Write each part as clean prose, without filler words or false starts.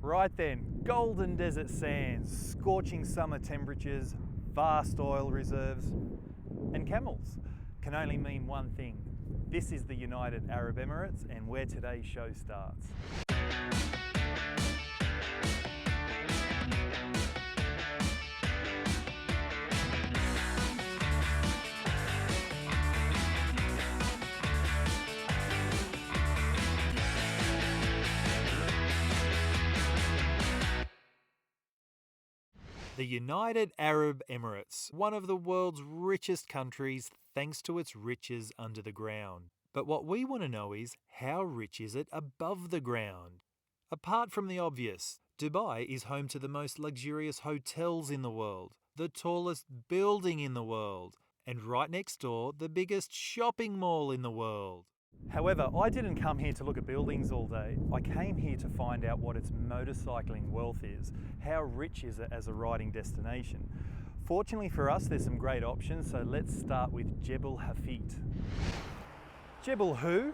Right then, golden desert sands, scorching summer temperatures, vast oil reserves, and camels can only mean one thing. This is the United Arab Emirates and where today's show starts. The United Arab Emirates, one of the world's richest countries thanks to its riches under the ground. But what we want to know is, how rich is it above the ground? Apart from the obvious, Dubai is home to the most luxurious hotels in the world, the tallest building in the world, and right next door, the biggest shopping mall in the world. However, I didn't come here to look at buildings all day. I came here to find out what its motorcycling wealth is. How rich is it as a riding destination? Fortunately for us, there's some great options, so let's start with Jebel Hafit. Jebel Hu,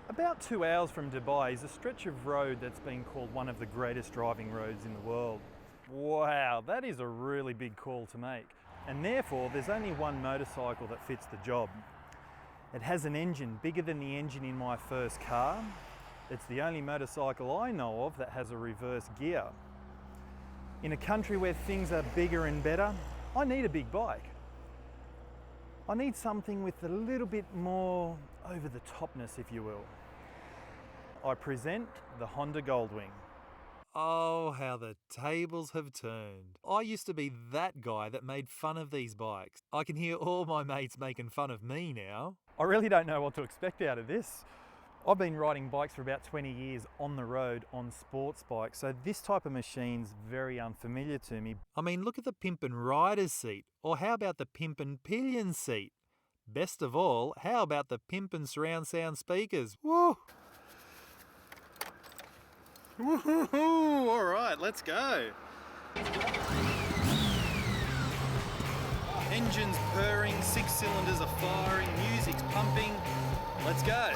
about 2 hours from Dubai, is a stretch of road that's been called one of the greatest driving roads in the world. Wow, that is a really big call to make. And therefore, there's only one motorcycle that fits the job. It has an engine bigger than the engine in my first car. It's the only motorcycle I know of that has a reverse gear. In a country where things are bigger and better, I need a big bike. I need something with a little bit more over the topness, if you will. I present the Honda Goldwing. Oh, how the tables have turned. I used to be that guy that made fun of these bikes. I can hear all my mates making fun of me now. I really don't know what to expect out of this. I've been riding bikes for about 20 years on the road on sports bikes, so this type of machine's very unfamiliar to me. I mean, look at the pimp and rider's seat, or how about the pimp and pillion seat? Best of all, how about the pimp and surround sound speakers? Woo! Woohoo! All right, let's go. Engines purring, 6 cylinders are firing, music's pumping. Let's go.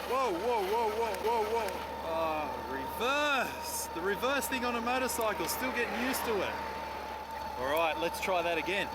Whoa, whoa, whoa, whoa, whoa, whoa. Oh, reverse. The reverse thing on a motorcycle, still getting used to it. All right, let's try that again.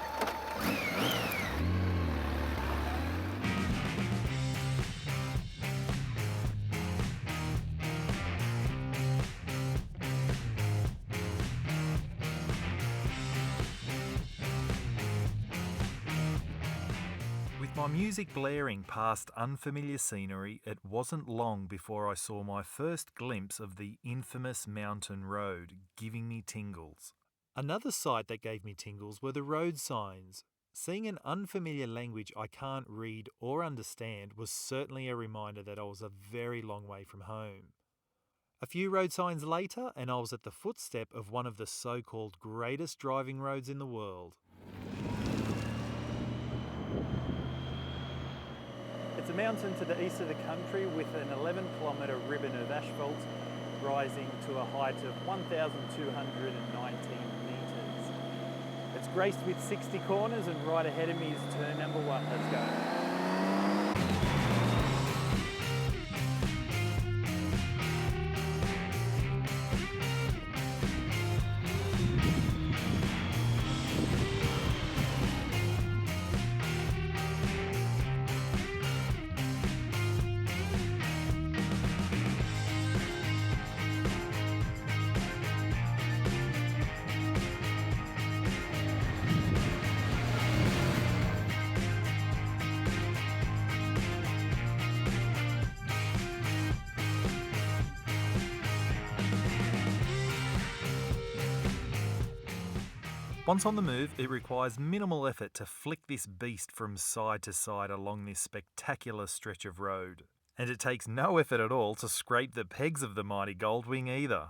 With my music blaring past unfamiliar scenery, it wasn't long before I saw my first glimpse of the infamous mountain road, giving me tingles. Another sight that gave me tingles were the road signs. Seeing an unfamiliar language I can't read or understand was certainly a reminder that I was a very long way from home. A few road signs later, and I was at the footstep of one of the so-called greatest driving roads in the world. It's a mountain to the east of the country with an 11-kilometre ribbon of asphalt rising to a height of 1,219 metres. It's graced with 60 corners, and right ahead of me is turn number 1. Let's go. Once on the move, it requires minimal effort to flick this beast from side to side along this spectacular stretch of road. And it takes no effort at all to scrape the pegs of the mighty Goldwing either.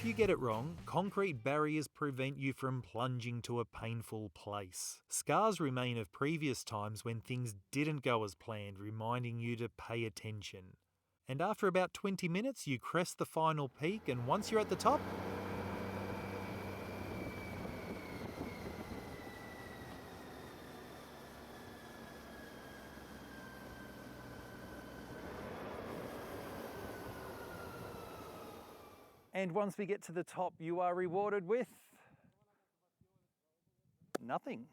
if you get it wrong, concrete barriers prevent you from plunging to a painful place. Scars remain of previous times when things didn't go as planned, reminding you to pay attention. And after about 20 minutes, you crest the final peak, and once you're at the top, and once we get to the top, you are rewarded with nothing.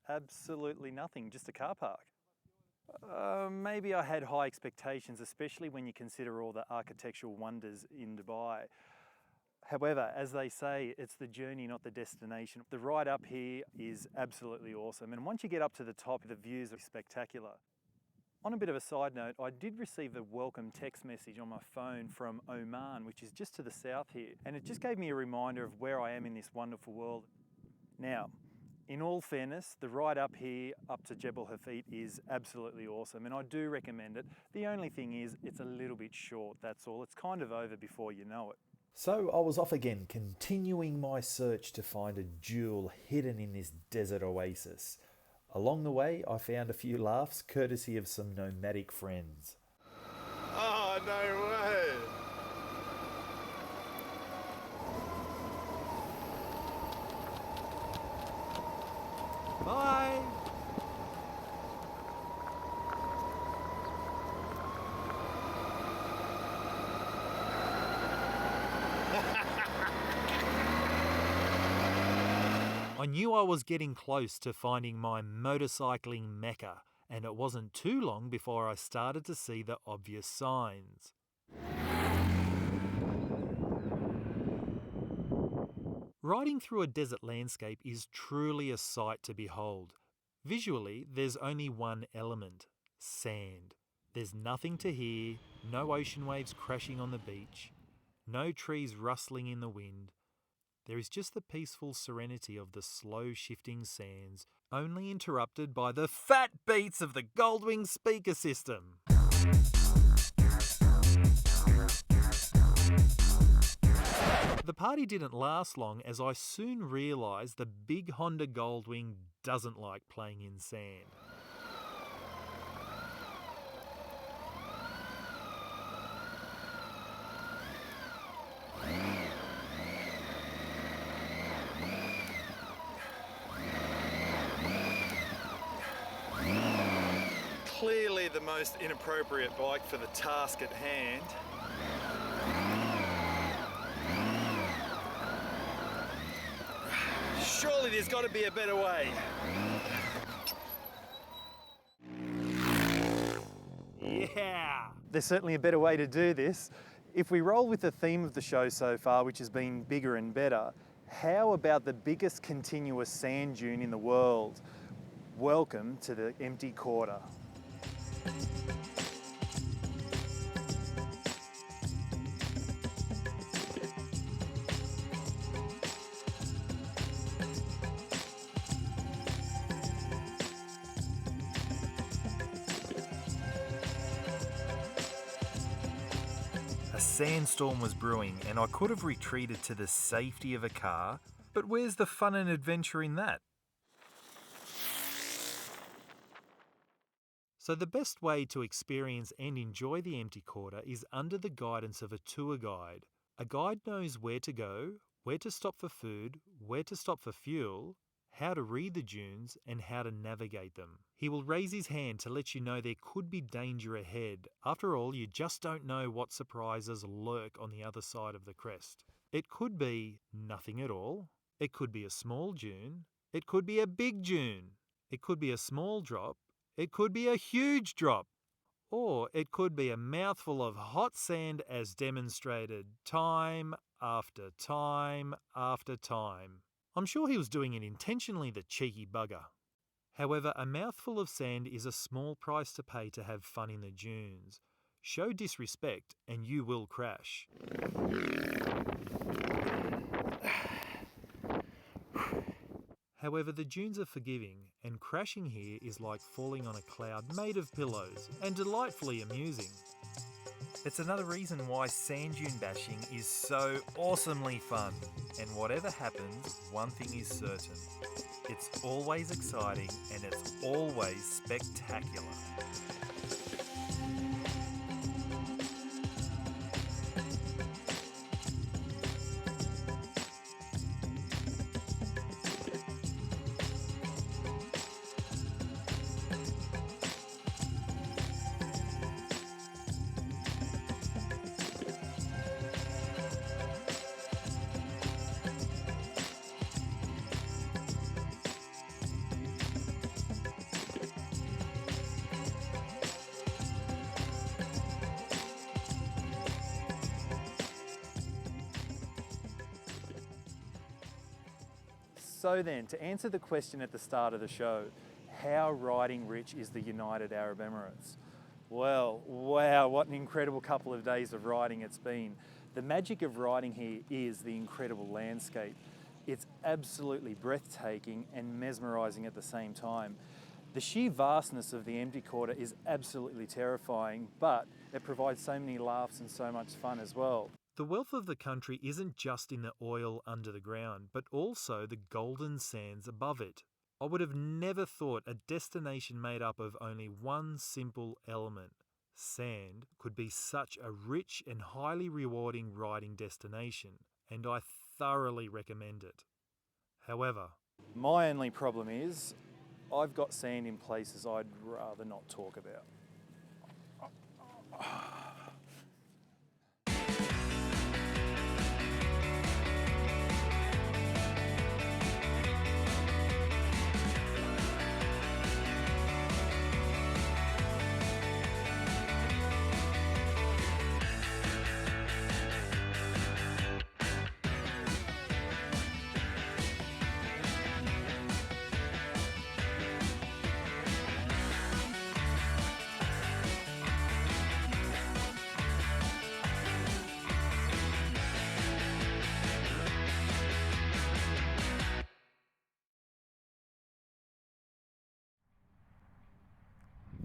Absolutely nothing, just a car park. Maybe I had high expectations, especially when you consider all the architectural wonders in Dubai. However, as they say, it's the journey, not the destination. The ride up here is absolutely awesome, and once you get up to the top, the views are spectacular. On a bit of a side note, I did receive a welcome text message on my phone from Oman, which is just to the south here, and it just gave me a reminder of where I am in this wonderful world. Now, in all fairness, the ride up here, up to Jebel Hafid, is absolutely awesome, and I do recommend it. The only thing is, it's a little bit short, that's all. It's kind of over before you know it. So I was off again, continuing my search to find a jewel hidden in this desert oasis. Along the way, I found a few laughs, courtesy of some nomadic friends. Oh, no way! Bye! I knew I was getting close to finding my motorcycling mecca, and it wasn't too long before I started to see the obvious signs. Riding through a desert landscape is truly a sight to behold. Visually, there's only one element: sand. There's nothing to hear, no ocean waves crashing on the beach, no trees rustling in the wind. There is just the peaceful serenity of the slow shifting sands, only interrupted by the fat beats of the Goldwing speaker system. The party didn't last long, as I soon realised the big Honda Goldwing doesn't like playing in sand. Clearly the most inappropriate bike for the task at hand. Surely there's got to be a better way. Yeah! There's certainly a better way to do this. If we roll with the theme of the show so far, which has been bigger and better, how about the biggest continuous sand dune in the world? Welcome to the empty quarter. A sandstorm was brewing, and I could have retreated to the safety of a car, but where's the fun and adventure in that? So the best way to experience and enjoy the empty quarter is under the guidance of a tour guide. A guide knows where to go, where to stop for food, where to stop for fuel, how to read the dunes, and how to navigate them. He will raise his hand to let you know there could be danger ahead. After all, you just don't know what surprises lurk on the other side of the crest. It could be nothing at all. It could be a small dune. It could be a big dune. It could be a small drop. It could be a huge drop. Or it could be a mouthful of hot sand, as demonstrated time after time after time. I'm sure he was doing it intentionally, the cheeky bugger. However, a mouthful of sand is a small price to pay to have fun in the dunes. Show disrespect and you will crash. However, the dunes are forgiving, and crashing here is like falling on a cloud made of pillows, and delightfully amusing. It's another reason why sand dune bashing is so awesomely fun. And whatever happens, one thing is certain. It's always exciting and it's always spectacular. So then, to answer the question at the start of the show, how riding rich is the United Arab Emirates? Well, wow, what an incredible couple of days of riding it's been. The magic of riding here is the incredible landscape. It's absolutely breathtaking and mesmerising at the same time. The sheer vastness of the empty quarter is absolutely terrifying, but it provides so many laughs and so much fun as well. The wealth of the country isn't just in the oil under the ground, but also the golden sands above it. I would have never thought a destination made up of only one simple element, sand, could be such a rich and highly rewarding riding destination, and I thoroughly recommend it. However, My only problem is I've got sand in places I'd rather not talk about.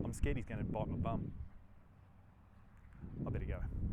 I'm scared he's going to bite my bum. I better go.